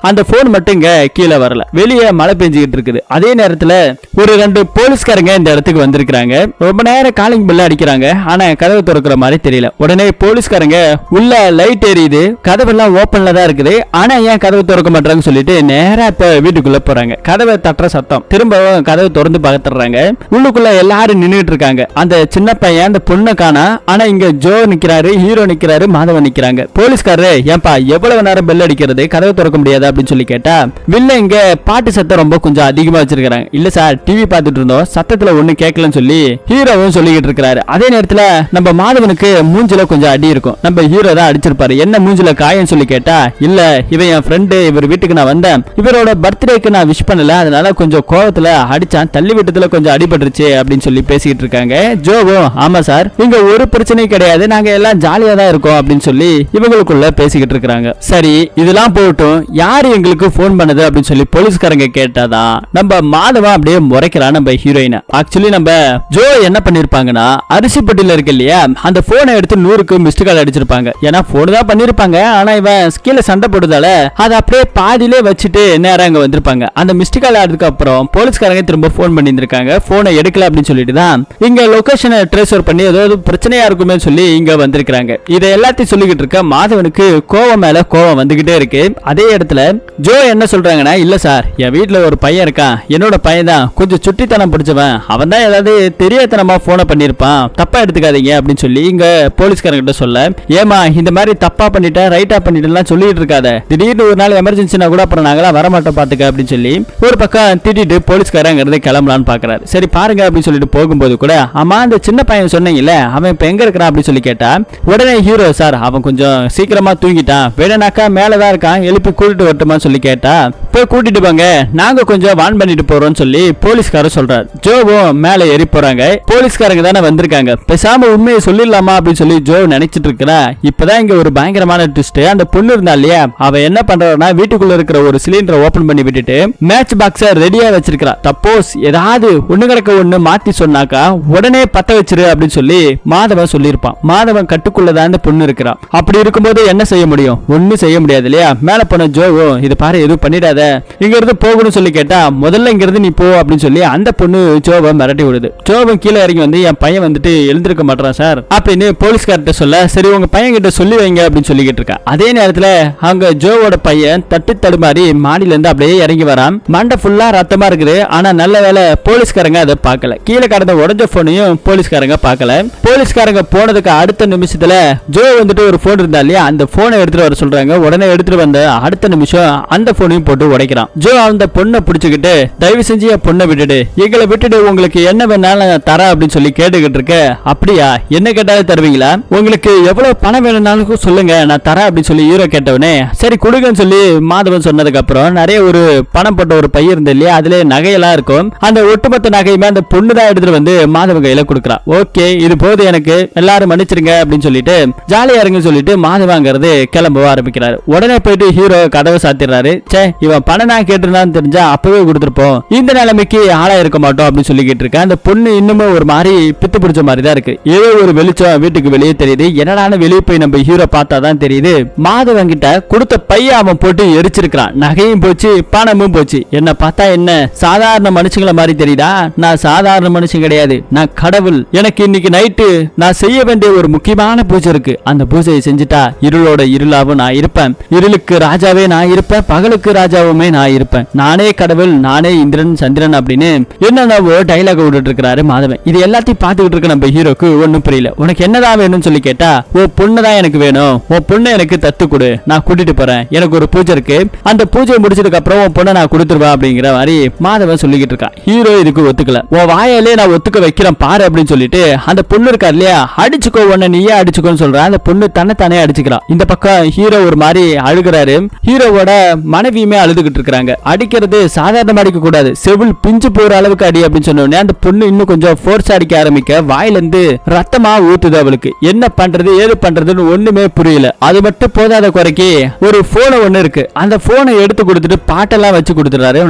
அந்த போன் மட்டும் இங்க கீழே வரல. வெளியே மழை பெஞ்சுக்கிட்டு இருக்குது. அதே நேரத்துல ஒரு 2 போலீஸ்காரங்க இந்த இடத்துக்கு வந்திருக்காங்க. ரொம்ப நேரம் காலிங் பெல் அடிக்கிறாங்க. ஆனா கதவு திறக்கிற மாதிரி தெரியல. உடனே போலீஸ்காரங்க உள்ள லைட் எரியுது, கதவெல்லாம் ஓப்பன்ல தான் இருக்குது. ஆனா ஏன் கதவு திறக்க மாட்டாங்கன்னு சொல்லிட்டு நேரா இப்ப வீட்டுக்குள்ள போறாங்க. கதவை தட்டுற சத்தம், திரும்ப கதவை திறந்து பார்த்துறாங்க. உள்ளுக்குள்ள எல்லாரும் நின்னுட்டு இருக்காங்க. அந்த சின்ன பையன் அந்த பொண்ணை காணா. ஆனா இங்க ஜோ நிக்கிறாரு, ஹீரோ நிக்கிறாரு, மாதவன் நிக்கிறாங்க. போலீஸ்காரரு ஏன்பா எவ்வளவு நேரம் பெல் அடிக்கிறது, கதவை திறக்க முடியாது அப்படின்னு சொல்லி கேட்டா வில்ல இங்க பாட்டு சத்தம் ரொம்ப கொஞ்சம் அதிகமா வச்சிருக்காங்க. இல்ல சார், டிவி பார்த்துட்டு இருந்தோம், சத்தத்துல ஒண்ணு கேட்கலன்னு சொல்லி ஹீரோவும் சொல்லிக்கிட்டு இருக்காரு. அதே நேரத்துல நம்ம மாதவனுக்கு மூஞ்சில கொஞ்சம் அடி இருக்கும். நம்ம ஹீரோ தான் அடிச்சிருப்பாரு. என்ன மூஞ்சில காயன்னு சொல்லி கேட்டா இல்ல இவன் என் ஃப்ரெண்டு, இவர் வீட்டுக்கு நான் வந்தேன், இவரோட பர்த்டேக்கு நான் விஷ் பண்ணல, அதனால கொஞ்சம் கோவத்துல அடிச்சான், தள்ளி விட்டத்துல கொஞ்சம் அடிபட்டுருச்சு அப்படின்னு சொல்லி பேசிக்கிட்டு இருக்காங்க. ஜோவும் ஆமா சார், இங்க ஒரு பிரச்சனையும் கிடையாது, நாங்க எல்லாம் ஜாலியா தான் இருக்கோம் அப்படின்னு சொல்லி இவங்களுக்குள்ள பேசிக்கிட்டு இருக்காங்க. சரி இதெல்லாம் போட்டும், யாரு எங்களுக்கு போன் பண்ணது அப்படின்னு சொல்லி போலீஸ்காரங்க கேட்டாதான் நம்ம மாதவன் அப்படியே முறைக்கிறான் நம்ம ஹீரோயினை. ஆக்சுவலி நம்ம ஜோ என்ன பண்ணிருப்பாங்கன்னா அரிசி பெட்டியில இருக்கு இல்லையா, அந்த போனை எடுத்து 100க்கு மிஸ்டு கால் அடிச்சிருப்பாங்க. ஏன்னா போன் தான் பண்ணிருப்பாங்க. ஆனா இவன் கீழே சண்டை போடுறதால அதை அப்படியே பாதியிலே வச்சுட்டு நேரம் அங்க வந்திருப்பாங்க. அந்த மிஸ்டு கால் ஆனதுக்கு அப்புறம் போலீஸ்காரங்க திரும்ப போன் பண்ணிருக்காங்க. போனை எடுக்கல அப்படின்னு சொல்லிட்டு தான் இங்க லொகேஷனை ட்ரேஸ்வர் பண்ணி ஏதாவது பிரச்சனையா இருக்குமே சொல்லி இங்க வந்திருக்காங்க. இதை எல்லாத்தையும் சொல்லிக்கிட்டு இருக்க மாதவனுக்கு கோவம் மேல கோவம் வந்துகிட்டே இருக்கு. அதே இடத்துல ஜோ என்ன சொல்றாங்கன்னா இல்ல சார், என் வீட்டுல ஒரு பையன் இருக்கான், என்னோட பையன் தான் கொஞ்சம் சுட்டித்தனம் பிடிச்சவன், அவன் தான் ஏதாவது தெரியாதனமா போனை பண்ணிருப்பான், தப்பா எடுத்துக்காதீங்க அப்படின்னு சொல்லி இங்க போலீஸ்காரங்கிட்ட சொல்ல, ஏமா இந்த மாதிரி தப்பா பண்ணிட்ட ரைட்டா பண்ணிட்டு சொல்லிட்டு இருக்காத, திடீர்னு ஒரு நாள் எமர்ஜென்சினா கூட அப்புறம் நாங்களா வரமாட்டோம் பாத்துக்க அப்படின்னு சொல்லி ஒரு பக்கம் திட்டிட்டு போலீஸ்காரங்கிறது கிளம்பலான்னு பாக்குறாரு. சரி பாருங்க அப்படின்னு சொல்லிட்டு போகும்போது கூட ஆமா அந்த சின்ன பையன் சொன்னீங்கல்ல, அவன் இப்ப எங்க இருக்கிறான் அப்படின்னு சொல்லி கேட்டா உடனே ஹீரோ சார் அவன் கொஞ்சம் சீக்கிரமா தூங்கிட்டான், வேணாக்கா மேலதான் இருக்கான், எழுப்பி கூட்டிட்டு வரட்டுமா சொல்லி கேட்டா போய் கூட்டிட்டு போங்க, நாங்க கொஞ்சம் வான் பண்ணிட்டு போறோம்னு சொல்லி போலீஸ்காரர் சொல்றாரு. ஜோவும் மேல ஏறி போறாங்க. போலீஸ்காரங்க தானே வந்திருக்காங்க, பேசாம உண்மையை சொல்லிடலாமா அப்படின்னு சொல்லி ஜோ நினைச்சிட்டு இருக்கிறா. இப்பதான் இங்க ஒரு பயங்கரமான ட்விஸ்ட். அந்த பொண்ணு இருந்தா இல்லையா, அவ என்ன பண்றான்னா வீட்டுக்குள்ள இருக்கிற ஒரு சிலிண்டரை ஓபன் பண்ணி விட்டுட்டு மேட்ச் பாக்ஸ ரெடியா வச்சிருக்கா. சப்போஸ் ஏதாவது ஒண்ணு கிடக்க ஒண்ணு மாத்தி சொன்னாக்கா உடனே பத்த வச்சிரு அப்படின்னு சொல்லி மாதவன் சொல்லியிருப்பான். மாதவன் கட்டுக்குள்ளதான் அந்த பொண்ணு இருக்கிறான். அப்படி இருக்கும்போது என்ன செய்ய முடியும், ஒண்ணும் செய்ய முடியாது இல்லையா. மேல போன ஜோவும் இது பாரு எதுவும் பண்ணிடாத, இங்க இருந்து போகணும்னு சொல்லி கேட்டா முதல்ல இங்க இருந்து நீ போ அப்படின்னு சொல்லி அந்த பொண்ணு ஜோவை மிரட்டி விடுது. ஜோவும் கீழே இறங்கி வந்து என் பையன் வந்துட்டு எழுந்திருக்க மாட்டான் சார் அப்படின்னு போலீஸ்கார்ட்ட சொல்ல, சரி உங்க பையன் கிட்ட சொல்லி வைங்க அப்படின்னு சொல்லிக்கிட்டு இருக்கா. அதே நேரத்துல அங்க ஜோவோட பையன் தட்டு தடுமாறி மாடியில இருந்து அப்படியே இறங்கி வரான். மண்டை ஃபுல்லா ரத்தமா இருக்குது. ஆனா நல்ல வேலை போலீஸ்காரங்க அதை பார்க்கல. கீழே கடந்த உடஞ்ச போனையும் போலீஸ்காரங்க பார்க்கல. போலீஸ்காரங்க போனதுக்கு அடுத்த நிமிஷத்துல ஜோ வந்துட்டு ஒரு போன் இருந்தா இல்லையா, அந்த போனை எடுத்துட்டு வர சொல்றாங்க. உடனே எடுத்துட்டு வந்த அடுத்த நிமிஷம் அந்த போனையும் போட்டு உடைக்கிறான். ஜோ அந்த பொண்ணை பிடிச்சுக்கிட்டு, தயவு செஞ்சு என் பொண்ணை விட்டுடு, எங்களை விட்டுட்டு உங்களுக்கு என்ன வேணாலும் தரேன் அப்படின்னு சொல்லி கேட்டுக்கிட்டு இருக்க. அப்படியா, என்ன கேட்டாலும் தருவீங்களா, உங்களுக்கு எவ்வளவு பணம் வேணும்னாலும் சொல்லுங்க நான் தரேன் அப்படின்னு சொல்லி ஹீரோ கேட்டவனே சரி கொடுங்கன்னு சொல்லி மாதவன் சொன்னதுக்கு அப்புறம் நிறைய ஒரு பணம் போட்ட ஒரு பை இருந்த இல்லையா, அதுல நகையெல்லாம் இருக்கும். அந்த ஒட்டுமொத்த நகையுமே அந்த பொண்ணு தான் எடுத்துட்டு வந்து மாதவன் கையில கொடுக்குறா. ஓகே இது போது எனக்கு, எல்லாரும் மன்னிச்சிருங்க அப்படின்னு சொல்லிட்டு ஜாலியா இருங்க சொல்லிட்டு மாதவாங்கிறது கிளம்ப ஆரம்பிக்கிறாரு. உடனே போயிட்டு ஹீரோ கதவை சாத்திடுறாரு. சே இவன் பணம் நான் கேட்டிருந்தான்னு தெரிஞ்சா அப்பவே கொடுத்துருப்போம், இந்த நிலைமைக்கு ஆளா இருக்க மாட்டோம் அப்படின்னு சொல்லிக்கிட்டு இருக்கேன். அந்த பொண்ணு இன்னமும் ஒரு மாதிரி பித்து பிடிச்ச மாதிரி தான் இருக்கு. ஏதோ ஒரு வெளிச்சம் வீட்டுக்கு வெளியே தெரியுது. என்னடான வெளியே போய் நம்ம ஹீரோ பார்த்தாதான் தெரியுது மாதவன் கிட்ட கொடுத்த பைய அவன் போட்டு எரிச்சிருக்கான். நகையும் போச்சு பணமும் போச்சு. என்ன பார்த்தா என்ன சாதாரண மனுஷங்கள மாதிரி தெரியுதா? நான் சாதாரண மனுஷன் கிடையாது, நான் கடவுள். எனக்கு இன்னைக்கு நைட்டு நான் செய்ய வேண்டிய ஒரு முக்கியமான பூஜை இருக்கு. அந்த பூஜையை செஞ்சுட்டா இருளோட இருளாவும் நான் இருப்பேன், இருளுக்கு ராஜாவே நான் இருப்பேன், பகலுக்கு ராஜாவுமே நான் இருப்பேன், நானே கடவுள், நானே இந்திரன் சந்திரன் அப்படின்னு என்னென்னவோ டைலாக் விட்டுட்டு இருக்கிறாரு மாதவன். இது எல்லாத்தையும் பார்த்துக்கிட்டு இருக்க நம்ம ஹீரோக்கு ஒன்னும் புரியல. உனக்கு என்னதான் வேணும்னு சொல்லி கேட்டா, ஓ பொண்ணுதான் எனக்கு வேணும், உன் பொண்ணு எனக்கு தத்து கொடு, நான் கூட்டிட்டு போறேன், எனக்கு ஒரு பூஜை இருக்கு, அந்த பூஜையை முடிச்சதுக்கு அப்புறம் உன் பொண்ணை நான் கொடுத்துருவேன் அப்படிங்கிற மாதிரி மாதவன் சொல்லிக்கிட்டு இருக்கான். ஹீரோ இதுக்கு ஒத்துக்கல. உன் வாயாலே நான் ஒத்துக்க வைக்கிறேன் பாரு அப்படின்னு சொல்லிட்டு அந்த பொண்ணு இருக்கா இல்லையா, அடிச்சுக்கோ உன்னை நீயே அடிச்சுக்கோன்னு சொல்றான். அந்த பொண்ணு தன்னைத்தானே அடிச்சுக்கிறான். இந்த பக்கம் ஹீரோ ஒரு மாதிரி அழுகிறாரு. ஹீரோவோட மனைவியுமே அழுதுகிட்டு இருக்காங்க. அடிக்கிறது சாதாரண அடிக்க கூடாது, செவில் பிஞ்சு போற அளவுக்கு அடி அப்படின்னு சொன்ன உடனே அந்த பொண்ணு இன்னும் கொஞ்சம் ஃபோர்ஸ் அடிக்க ஆரம்பிக்க வாயிலிருந்து ரத்தமா ஊத்துது. அவளுக்கு என்ன பண்றது ஏது பண்றதுன்னு ஒண்ணுமே புரியல. அது மட்டும் போதாத குறைக்கு ஒரு போன் ஒண்ணு இருக்கு, அந்த போனை எடுத்து கொடுத்துட்டு பாட்டெல்லாம் வச்சு கொடுத்துறாரு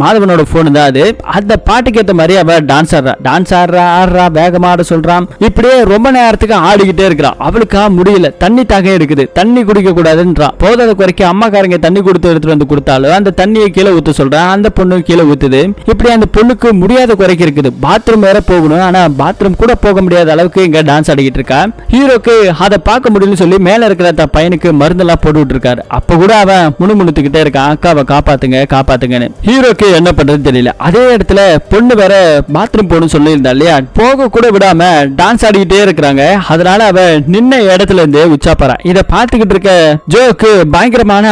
மாதவனோட போன் தான் அது. அந்த பாட்டுக்கு ஏத்த மாதிரி அவ டான்ஸ் ஆடுறா வேகமா ஆட சொல்றான். இப்படியே ரொம்ப நேரத்துக்கு ஆடிக்கிட்டே இருக்கிறான். அவளுக்கா முடியல, தண்ணி தாக எடுக்குது, தண்ணி குடிக்க கூடாதுன்றான். போதாத குறைக்கு அம்மாக்காரங்க தண்ணி கொடுத்து எடுத்துட்டு வந்து கொடுத்தாலும் அந்த தண்ணியை கீழே ஊத்த சொல்றான். அந்த பொண்ணு கீழே ஊத்துது. இப்படி அந்த பொண்ணுக்கு முடியாத குறைக்கு இருக்குது. பாத்ரூம் வேற போகணும், ஆனா பாத்ரூம் கூட போக முடியாத அளவுக்கு இங்க டான்ஸ் ஆடிக்கிட்டு இருக்கா. ஹீரோக்கு அதை பார்க்க முடியும்னு சொல்லி மேல இருக்கிற பையனுக்கு மருந்தெல்லாம் போட்டுட்டு இருக்காரு. அப்ப கூட அவன் முணுமுணுத்துக்கிட்டே இருக்கான், அக்காவை காப்பாத்துங்க காப்பாத்துங்கன்னு. ஹீரோக்கு என்ன பண்றது தெரியல. அதே இடத்துல பொண்ணு வேற பாத்ரூம் போகணும்னு சொல்லி இருந்தா இல்லையா, போக கூட விடாம டான்ஸ் ஆடிக்கிட்டே இருக்கிறாங்க. அதனால அவ நின்ன இடத்துல இருந்து உச்சாப்பாரா. இதை பார்த்துக்கிட்டு இருக்க ஜோக்கு பயங்கரமான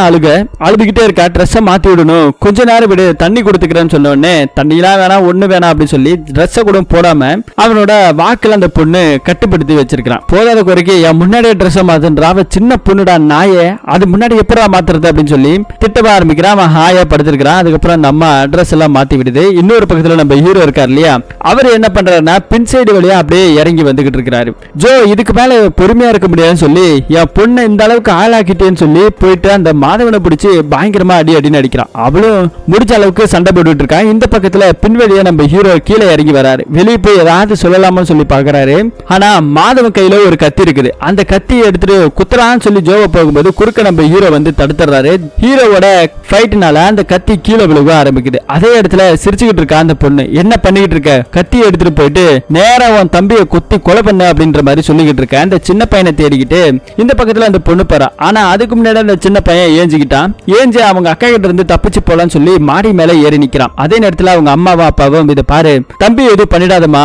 அழுதுகிட்டே இருக்கா. ட்ரெஸ்ஸை மாத்தி விடணும், கொஞ்ச நேரம் விடு, தண்ணி கொடுத்துக்கிறேன்னு சொன்ன உடனே தண்ணிலாம் வேணாம் ஒண்ணு வேணாம் அப்படின்னு சொல்லி ட்ரெஸ்ஸை கூட போடாம அவனோட வாக்குல அந்த பொண்ணு கட்டுப்படுத்தி வச்சிருக்கான். போதாத குறைக்கு என் முன்னாடியே ட்ரெஸ்ஸை மாத்துன்றா, அவ சின்ன பொண்ணுடா நாயே, அது முன்னாடி எப்படா மாத்துறது அப்படின்னு சொல்லி திட்டவ ஆரம்பிக்கிறான். அவன் ஹாயா படுத்திருக்கிறான். அதுக்கப்புறம் அந்த அம்மா ட்ரெஸ் எல்லாம் மாத்தி விடுது. இன்னொரு பக்கத்துல நம்ம ஹீரோ இருக்கார் இல்லையா, அவர் என்ன பண்றாருன்னா பின் சைடு வழியா அப்படியே இறங்கி வந்துகிட்டு இருக்கிறாரு. ஜோ இதுக்கு மேல பொறுமையா இருக்க முடியாதுன்னு சொல்லி என் பொண்ணை இந்த அளவுக்கு ஆளாக்கிட்டேன்னு சொல்லி போயிட்டு அந்த மாதவனை பிடிச்சி பயங்கரமா அடின்னு அடிக்கிறான். அவளும் முடிச்ச அளவுக்கு சண்டை போட்டுட்டு இருக்கான். இந்த பக்கத்துல பின்வழியா நம்ம ஹீரோ கீழே இறங்கி வராரு. வெளியே போய் ஏதாவது சொல்லலாமான்னு சொல்லி பாக்குறாரு. ஆனா மாதவன் கையில ஒரு கத்தி இருக்குது. அந்த கத்தியை எடுத்துட்டு குத்துறான்னு சொல்லி ஜோவை போகும்போது குறுக்க நம்ம ஹீரோ வந்து தடுத்துறாரு. ஹீரோவோட ஃபைட்னால அந்த கத்தி கீழே விழுக ஆரம்பிக்குது. அதே இடத்துல சிரிச்சுக்கிட்டு இருக்கா அந்த பொண்ணு. என்ன பண்ணிக்கிட்டு இருக்க, கத்தியை எடுத்துட்டு போயிட்டு நேரா உன் தம்பியை குத்தி கொலை பண்ண அப்படின்ற மாதிரி சொல்லிக்கிட்டு இருக்க. அந்த சின்ன பையனை தேடிக்கிட்டு இந்த பக்கத்துல அந்த பொண்ணு போறா. ஆனா அதுக்கு முன்னாடி அந்த சின்ன பையன் ஏஞ்சிக்கிட்டான். ஏஞ்சி அவங்க அக்கா கிட்ட இருந்து தப்பிச்சு போலான்னு சொல்லி மாடி மேல ஏறி நிக்கிறான். அதே நேரத்துல அவங்க அம்மாவும் அப்பாவும் இதை பாரு தம்பி எதுவும் பண்ணிடாதமா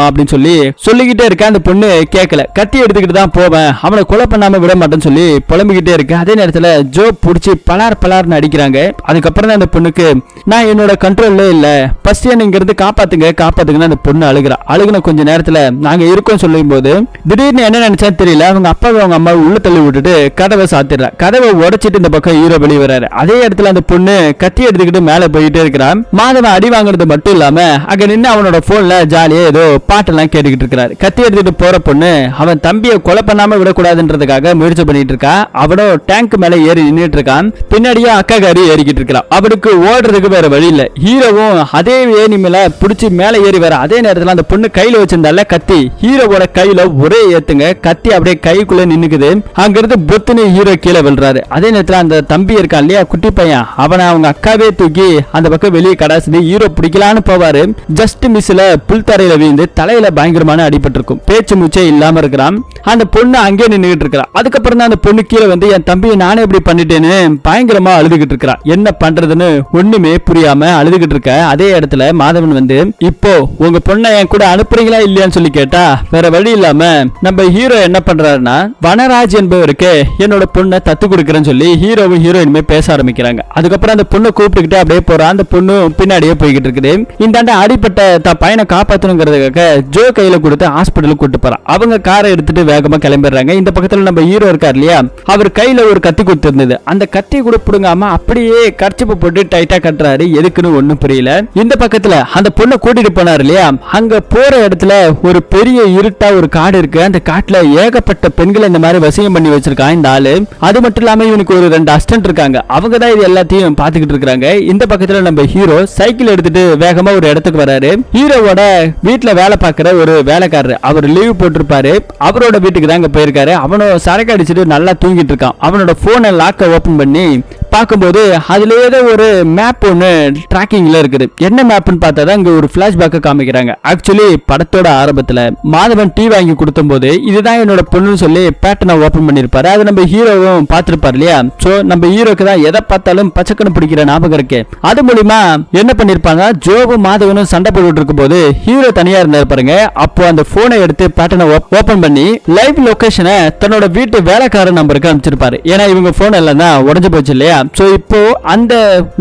அப்படின்னு சொல்லி சொல்லிக்கிட்டே இருக்க. அந்த பொண்ணு கேட்கல. கத்தி எடுத்துக்கிட்டு தான் போவேன், அவனை கொலை பண்ணாம விட மாட்டேன்னு சொல்லி புலம்பிக்கிட்டே இருக்கு. அதே நேரத்துல ஜோ புடிச்சு பலார்னு அடிக்கிறாங்க. அதுக்கப்புறம் அந்த பொண்ணுக்கு நான் என்னோட கண்ட்ரோல்ல இல்ல, ஃபர்ஸ்ட் நீங்க இருந்து காப்பாத்துங்கன்னு அந்த பொண்ணு அழுகுன கொஞ்ச நேரத்துல நாங்க இருக்கோம் சொல்லும் போது திடீர்னு என்ன நினைச்சா தெரியல, அவங்க அப்பாவை அவங்க அம்மா உள்ள தள்ளி விட்டுட்டு கதவை சாத்திடுறா. கதவை உடைச்சிட்டு இந்த பக்கம் ஹீரோ வெளியே வராரு. அதே இடத்துல அந்த பொண்ணு கத்தி எடுத்துக்கிட்டு மேல போயிட்டே இருக்கிறான். மாதவன் அடி வாங்குறது மட்டும் இல்லாம அங்க நின்று அவனோட போன்ல ஜாலியா ஏதோ பாட்டெல்லாம் கேட்டுக்கிட்டு இருக்கிறாரு. கத்தி எடுத்துட்டு போற பொண்ணு அவன் தம்பியை கொலை பண்ணாம விடக்கூடாதுன்றதுக்காக முயற்சி பண்ணிட்டு இருக்கா. அவனோ டேங்க் மேல ஏறி நின்றுட்டு இருக்கான். பின்னாடியே அக்கா காரி ஏறிக்கிட்டு இருக்கான். அவனுக்கு ஓடுறதுக்கு வேற வழி இல்ல. ஹீரோவும் அதே ஏணி மேல புடிச்சு மேல ஏறி வர. அதே நேரத்துல அந்த பொண்ணு கையில வச்சிருந்தால கத்தி ஹீரோவோட கையில ஒரே ஏத்துங்க கத்தி அப்படியே கைக்குள்ள நின்னுக்குது. அங்கிருந்து பொத்துன்னு ஹீரோ கீழே விழுறாரு. அதே நேரத்துல அந்த தம்பி இருக்கான் இல்லையா குட்டி பையன், அவனை அவங்க அக்காவே தூக்கி அந்த பக்கம் வெளியே கடாசி ஹீரோ பிடிக்கலான்னு போவாரு. ஜஸ்ட் மிஸ்ல புல் தரையில வீழ்ந்து தலையில பயங்கரமான அடிபட்டு இருக்கும். பேச்சு மூச்சே இல்லாம இருக்கிறான். அந்த பொண்ணு அங்கே நின்றுகிட்டு இருக்கிறா. அதுக்கப்புறம் தான் அந்த பொண்ணு கீழே வந்து என் தம்பியை நானே இப்படி பண்ணிட்டேன்னு பயங்கரமா அழுதுகிட்டு இருக்கிறா. என்ன பண்றதுன்னு ஒண்ணுமே புரியாம அழுதுகிட்டு இருக்க அதே இடத்துல மாதவன் வந்து இப்போ உங்க பொண்ணை என் கூட அனுப்புறீங்களா இல்லையான்னு சொல்லி கேட்டா வேற வழி இல்லாம நம்ம ஹீரோ என்ன பண்றாருன்னா வனராஜ் என்பவருக்கு என்னோட பொண்ணை தத்து கொடுக்கறேன்னு சொல்லி ஹீரோவும் ஹீரோயினுமே பேச ஆரம்பிக்கிறாங்க. அதுக்கப்புறம் அந்த பொண்ணை கூப்பிட்டுக்கிட்டு அப்படியே போறான். அந்த பொண்ணு பின்னாடியே போய்கிட்டு இருக்குது. இந்த அடிப்பட்ட தான் பையனை காப்பாற்றணுங்கிறதுக்காக ஜோ கையில கொடுத்து ஹாஸ்பிட்டலுக்கு கூட்டு போறான். அவங்க காரை எடுத்துட்டு வேகமா கிளம்பிடுறாங்க. இந்த பக்கத்துல நம்ம ஹீரோ இருக்கார் இல்லையா, அவர் கையில ஒரு கத்தி கொடுத்திருந்தது. அந்த கத்தி கூட புடுங்காம அப்படியே கர்ச்சிப்பு போட்டு டைட்டா கட்டுறாரு. எதுக்குன்னு ஒண்ணும் புரியல. இந்த பக்கத்துல அந்த பொண்ணை கூட்டிட்டு போனார் இல்லையா, அங்க போற இடத்துல ஒரு பெரிய இருட்டா ஒரு காடு இருக்கு. அந்த காட்டுல ஏகப்பட்ட பெண்களை இந்த மாதிரி வசியம் பண்ணி வச்சிருக்கான் இந்த ஆளு. அது மட்டும் இல்லாம இவனுக்கு ஒரு 2 அசிஸ்டன்ட் இருக்காங்க. அவங்க தான் இது எல்லாத்தையும் பாத்துக்கிட்டு இருக்காங்க. இந்த பக்கத்துல நம்ம ஹீரோ சைக்கிள் எடுத்துட்டு வேகமா ஒரு இடத்துக்கு வராரு. ஹீரோவோட வீட்டுல வேலை பார்க்கிற ஒரு வேலைக்காரர், அவர் லீவ் போட்டிருப்பாரு. அவரோட வீட்டுக்கு தான் இங்க போயிருக்காரு. அவனும் சரக்கு அடிச்சுட்டு நல்லா தூங்கிட்டு இருக்கான். அவனோட போனை லாக்க ஓபன் பண்ணி பார்க்கும்போது அதுல ஏதோ ஒரு மேப் ஒன்று ட்ராக்கிங்ல இருக்குது. என்ன மேப்னு பார்த்தா இங்க ஒரு பிளாஷ்பேக் காமிக்கிறாங்க. ஆக்சுவலி படத்தோட ஆரம்பத்துல மாதவன் டீ வாங்கி கொடுத்தும் போது இதுதான் என்னோட பொண்ணுன்னு சொல்லி பேட்டனை ஓபன் பண்ணிருப்பாரு. அது நம்ம ஹீரோவும் பார்த்திருப்பாரு இல்லையா. சோ நம்ம ஹீரோக்கு தான் எதை பார்த்தாலும் பச்சைக்கண்ணு பிடிக்கிற ஞாபகம் இருக்கு. அது மூலியமா என்ன பண்ணிருப்பாங்க, ஜோவும் மாதவனும் சண்டை போட்டுட்டு இருக்கும் போது ஹீரோ தனியா இருந்தாரு பாருங்க. அப்போ அந்த போனை எடுத்து பேட்டனை ஓபன் பண்ணி லைவ் லொகேஷனை தன்னோட வீட்டு வேலைக்கார நம்பருக்கு அனுப்பிச்சிருப்பாரு. ஏன்னா இவங்க போன் எல்லாம் தான் உடஞ்சு போச்சு இல்லையா. சோ இப்போ அந்த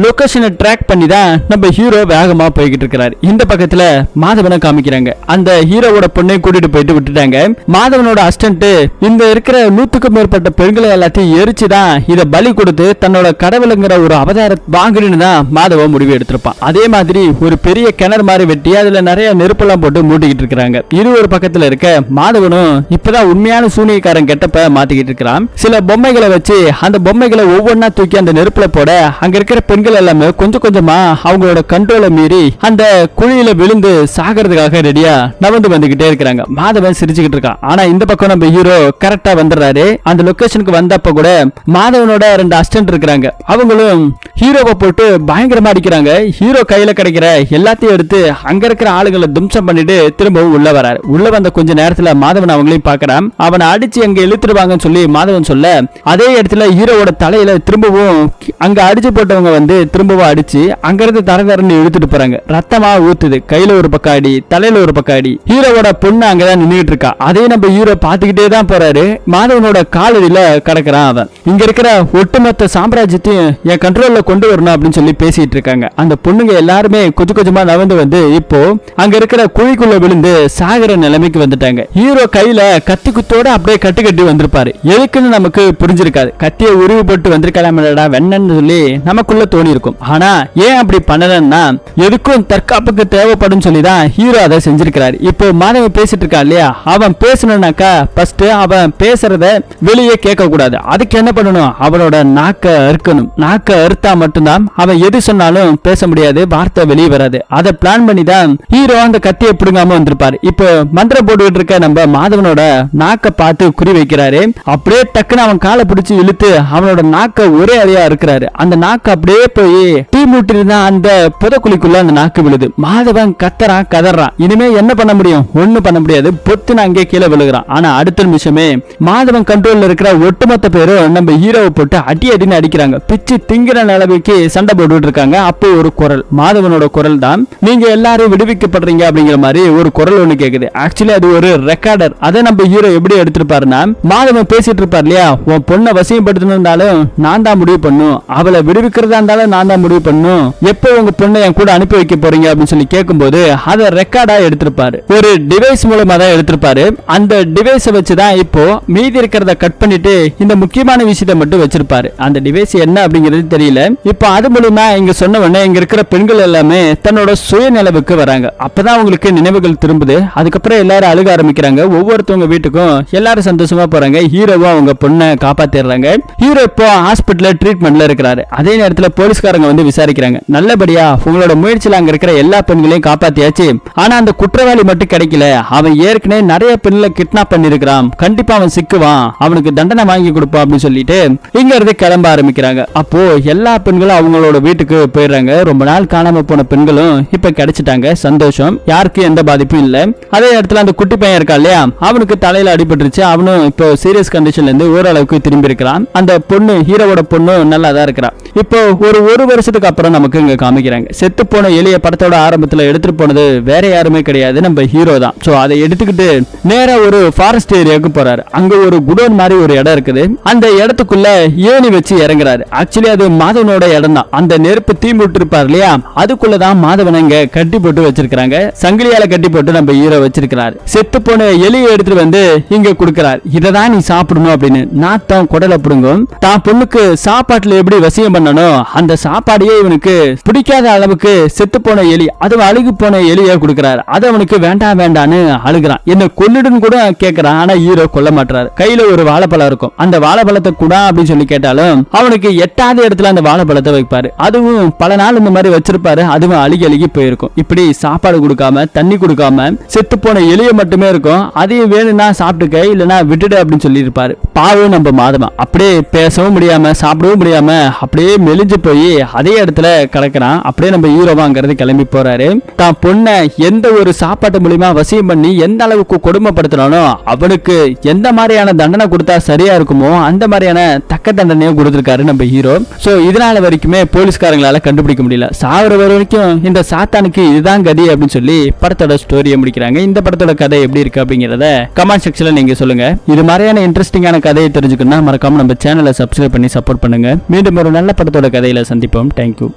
லொகேஷனை ட்ராக் பண்ணி தான் நம்ம ஹீரோ வேகமா போய்கிட்டு இருக்கிறார். இந்த பக்கத்துல மாதவனை காமிக்கிறாங்க. அந்த ஹீரோவோட பொண்ணை கூட்டிட்டு போயிட்டு விட்டுட்டாங்க. மாதவனோட அசிஸ்டன்ட் இந்த இருக்கிற 100க்கும் மேற்பட்ட பெண்களை எல்லாத்தையும் எரிச்சுதான் இத பலி கொடுத்து தன்னோட கடவுளுங்கிற ஒரு அவதார வாங்குறேன்னு தான் மாதவ முடிவு எடுத்திருப்பான். அதே மாதிரி ஒரு பெரிய கிணறு மாதிரி வெட்டி அதுல நிறைய நெருப்பெல்லாம் போட்டு மூட்டிக்கிட்டு இருக்கிறாங்க. இது ஒரு பக்கத்துல இருக்க மாதவனும் இப்பதான் உண்மையான சூனியக்காரன் கெட்டப்ப மாத்திக்கிட்டு இருக்கிறான். சில பொம்மைகளை வச்சு அந்த பொம்மைகளை ஒவ்வொன்னா தூக்கி அந்த நெருப்புல போட அங்க இருக்கிற பெண்கள் எல்லாமே கொஞ்சம் கொஞ்சமா அவங்களோட கண்ட்ரோலை மீறி அந்த குழியில விழுந்து சாகிறதுக்காக ரெடியா நவந்து வந்துகிட்டே இருக்கிறாங்க. மாதவன் சிரிச்சுக்கிட்டு இருக்கான். ஆனா இந்த பக்கம் நம்ம ஹீரோ கரெக்டா வந்துடுறாரு. அந்த லொகேஷனுக்கு வந்தப்ப கூட மாதவனோட 2 அசிஸ்டன்ட் இருக்கிறாங்க. அவங்களும் ஹீரோவை போட்டு பயங்கரமா அடிக்கிறாங்க. ஹீரோ கையில கிடைக்கிற எல்லாத்தையும் எடுத்து அங்க இருக்கிற ஆளுகளை தும்சம் பண்ணிட்டு திரும்பவும் உள்ள வராரு. உள்ள வந்த கொஞ்ச நேரத்துல மாதவன் அவங்களையும் பாக்குறான். அவனை அடிச்சு அங்க இழுத்துருவாங்கன்னு சொல்லி மாதவன் சொல்ல அதே இடத்துல ஹீரோவோட தலையில திரும்பவும் அங்க அடிச்சு போட்டவங்க வந்து திரும்பவும் அடிச்சு அங்க இருந்து தரதரன்னு இழுத்துட்டு போறாங்க. ரத்தமா ஊத்துது. கையில ஒரு பக்கம் அடி, தலையில ஒரு பக்கம் அடி. ஹீரோவோட பொண்ணு அங்கதான் நின்றுட்டு இருக்கா. அதே நம்ம ஹீரோ பாத்துக்கிட்டே தான் போறாரு. மாதவனோட காலடியில கிடக்குறான் அவன். இங்க இருக்கிற ஒட்டுமொத்த சாம்ராஜ்யத்தையும் என் கண்ட்ரோல்ல கொண்டு வரணும் அப்படின்னு சொல்லி பேசிட்டு இருக்காங்க. அந்த பொண்ணுங்க எல்லாருமே கொஞ்சம் கொஞ்சமா நவந்து வந்து இப்போ அங்க இருக்கிற குழிக்குள்ள விழுந்து சாகர நிலைமைக்கு வந்துட்டாங்க. ஹீரோ கையில கத்தி குத்தோட அப்படியே கட்டு கட்டி வந்திருப்பாரு. எதுக்குன்னு நமக்கு புரிஞ்சிருக்காது. கத்தியை உருவி போட்டு வந்திருக்கலாமடா வெண்ணன்னு சொல்லி நமக்குள்ள தோணி இருக்கும். ஆனா ஏன் அப்படி பண்ணலன்னா எதுக்கும் தற்காப்புக்கு தேவைப்படும் சொல்லிதான் ஹீரோ அதை செஞ்சிருக்கிறாரு. இப்போ மாதவன் பேசிட்டு இருக்கா இல்லையா, அவன் பேசணும்னாக்கா ஃபர்ஸ்ட் அவன் பேசுறத வெளியே கேட்க கூடாது. அதுக்கு என்ன பண்ணணும், அவனோட நாக்க அறுக்கணும். நாக்க அறுத்தா மட்டும்தான் அவன் எது சொன்னாலும் பேச முடியாது, வார்த்தை வெளியே வராது. அதை பிளான் பண்ணி தான் ஹீரோ அந்த கத்தியை பிடுங்காம வந்திருப்பாரு. இப்போ மந்திரம் போட்டுக்கிட்டு இருக்க நம்ம மாதவனோட நாக்க பார்த்து குறி வைக்கிறாரு. அப்படியே டக்குன்னு அவன் காலை பிடிச்சு இழுத்து அவனோட நாக்க ஒரே அறையா இருக்கிறாரு. அந்த நாக்கு அப்படியே போய் தீ மூட்டி இருந்தா அந்த புதக்குழிக்குள்ள அந்த நாக்கு விழுது. மாதவன் கத்தறான் கதறான். இனிமே என்ன பண்ண முடியும், ஒண்ணு பண்ண முடியாது. பொத்துன்னு அங்கே கீழே விழுகிறான். ஆனா அடுத்த நிமிஷமே மாதவன் கண்ட்ரோல்ல இருக்கிற ஒட்டுமொத்த பேரும் நம்ம ஹீரோவை போட்டு அடி அடின்னு அடிக்கிறாங்க. பிச்சு திங்கிற நிலைமைக்கு சண்டை போட்டுட்டு இருக்காங்க. அப்போ ஒரு குரல், மாதவனோட குரல் தான், நீங்க எல்லாரும் விடுவிக்கப்படுறீங்க அப்படிங்கிற மாதிரி ஒரு குரல் ஒண்ணு கேக்குது. ஆக்சுவலி அது ஒரு ரெக்கார்டர். அதை நம்ம ஹீரோ எப்படி எடுத்திருப்பாருன்னா, மாதவன் பேசிட்டு இருப்பார் இல்லையா, உன் பொண்ணை வசியப்படுத்தணும்னாலும் நான் தான் முடிவு பண்ணும், அவளை விடுவிக்கிறதா இருந்தாலும் நான் தான் முடிவு பண்ணும், எப்போ உங்க பொண்ணை என் கூட அனுப்பி வைக்க போறீங்க அப்படின்னு சொல்லி கேட்கும்போது அதை ரெக்கார்டா எடுத்திருப்பாரு. ஒரு டிவைஸ் மூலமா தான் எடுத்திருப்பாரு. அந்த டிவைஸை வச்சுதான் இப்போ மீதி இருக்கிறத கட் பண்ணிட்டு இந்த முக்கியமான விஷயத்தை மட்டும் வச்சிருப்பாரு. அந்த டிவைஸ் என்ன அப்படிங்கிறது தெரியல. இப்போ அது மூலமா இங்க சொன்ன உடனே இங்க இருக்கிற பெண்கள் எல்லாமே தன்னோட சுயநிலவுக்கு வராங்க. அப்பதான் அவங்களுக்கு நினைவுகள் திரும்புது. அதுக்கப்புறம் எல்லாரும் அழுக ஆரம்பிக்கிறாங்க. ஒவ்வொருத்தவங்க வீட்டுக்கும் எல்லாரும் சந்தோஷமா போறாங்க. ஹீரோவும் அவங்க பொண்ணை காப்பாத்திடுறாங்க. ஹீரோ இப்போ ஹாஸ்பிட்டல்ல ட்ரீட்மெண்ட்ல இருக்கிறாரு. அதே நேரத்துல போலீஸ்காரங்க வந்து விசாரிக்கிறாங்க. நல்லபடியா உங்களோட முயற்சியில அங்க இருக்கிற எல்லா பெண்களையும் காப்பாத்தியாச்சு, ஆனா அந்த குற்றவாளி மட்டும் கிடைக்கல. அவன் ஏற்கனவே நிறைய பெண்களை கிட்னாப் பண்ணிருக்கிறான், கண்டிப்பா அவன் சிக்குவான், அவனுக்கு தண்டனை வாங்கி கொடுப்போம் அப்படின்னு சொல்லிட்டு இங்க இருந்து கிளம்ப ஆரம்பிக்கிறாங்க. அப்போ எல்லா பெண்களும் அவங்களோட வீட்டுக்கு போயிடுறாங்க. ரொம்ப நாள் காணாம போன பெண்களும் இப்ப கிடைச்சிட்டாங்க. சந்தோஷம், யாருக்கும் எந்த பாதிப்பும் இல்ல. அதே இடத்துல அந்த குட்டி பையன் இருக்கா இல்லையா, அவனுக்கு தலையில அடிபட்டுருச்சு. அவனும் இப்போ சீரியஸ் கண்டிஷன்ல இருந்து ஓரளவுக்கு திரும்பி இருக்கிறான். அந்த பொண்ணு, ஹீரோவோட பொண்ணு நல்லா தான் இருக்கிறான். இப்போ ஒரு வருஷத்துக்கு அப்புறம் நமக்கு இங்க காமிக்கிறாங்க. செத்து போன எலிய படத்தோட ஆரம்பத்துல எடுத்துட்டு போனது வேற யாருமே கிடையாது, நம்ம ஹீரோ தான். சோ அதை எடுத்துக்கிட்டு நேரா ஒரு ஃபாரஸ்ட் ஏரியாவுக்கு போறாரு. அங்க ஒரு குடோன் மாதிரி ஒரு இடம் இருக்குது. அந்த இடத்துக்குள்ள ஏணி வச்சு இறங்குறாரு. ஆக்சுவலி அது மாதவனோட இடம் தான். அந்த நெருப்பு தீ மூட்டு இருப்பார் இல்லையா, அதுக்குள்ளதான் மாதவனை இங்க கட்டி போட்டு வச்சிருக்காங்க. சங்கிலியால கட்டி போட்டு நம்ம ஹீரோ வச்சிருக்கிறாரு. செத்து போன எலியை எடுத்துட்டு வந்து இங்க கொடுக்கிறார். இததான் நீ சாப்பிடணும் அப்படின்னு. நாத்தம் குடலை பிடுங்கும். தான் பொண்ணுக்கு சாப்பாட்டுல எப்படி வசியம் பண்ணணும், அந்த சாப்பாடையே இவனுக்கு பிடிக்காத அளவுக்கு செத்து போன எலி, அது அழுகி போன எலியை கொடுக்கிறாரு. அது அவனுக்கு வேண்டாம் வேண்டான்னு அழுகிறான். என்ன கொன்னுடுன்னு கூட கேட்கிறான். ஆனா ஹீரோ கொல்ல மாட்டாரு. கையில ஒரு வாழைப்பழம் இருக்கும். அந்த வாழைப்பழத்தை கூட அப்படின்னு சொல்லி கேட்டாலும் அவனுக்கு எட்டாவது இடத்துல அந்த வாழைப்பழத்தை வைப்பாரு. அதுவும் பல நாள் இந்த மாதிரி வச்சிருப்பாரு. அதுவும் அழுகி அழுகி போயிருக்கும். இப்படி சாப்பாடு கொடுக்காம தண்ணி கொடுக்காம செத்து போன எலியை மட்டுமே இருக்கும். அதையும் வேணும்னா சாப்பிட்டுக்க, இல்லைன்னா விட்டுடு அப்படின்னு சொல்லி இருப்பாரு. பாவம் நம்ம மாதவன் அப்படியே பேசவும் முடியாம சாப்பிடவும் முடியாம அப்படியே மெலிஞ்சு போய் அதே இடத்துல கிடக்குறான். அப்படியே நம்ம ஹீரோவாங்கிறது கிளம்பி போறாரு. தான் பொண்ணை எந்த ஒரு சாப்பாட்டு மூலியமா வசியம் பண்ணி எந்த அளவுக்கு கொடுமைப்படுத்தினானோ அவனுக்கு எந்த மாதிரியான தண்டனை கொடுத்தா சரியா இருக்குமோ அந்த மாதிரியான தக்க தண்டனையும் கொடுத்திருக்காரு நம்ம ஹீரோ. சோ இதனால வரைக்குமே போலீஸ்காரங்களால கண்டுபிடிக்க முடியல. சாவர வரைக்கும் இந்த சாத்தானுக்கு இதுதான் கதி அப்படின்னு சொல்லி படத்தோட ஸ்டோரியை முடிக்கிறாங்க. இந்த படத்தோட கதை எப்படி இருக்கு அப்படிங்கறத கமெண்ட் செக்ஷன்ல நீங்க சொல்லுங்க. இது மாதிரியான இன்ட்ரெஸ்டிங்கான கதையை தெரிஞ்சுக்கணும்னா மறக்காம நம்ம சேனலை சப்ஸ்கிரைப் பண்ணி சப்போர்ட் பண்ணுங்க. மீண்டும் ஒரு நல்ல படத்தோட கதையில சந்திப்போம். தேங்க்யூ.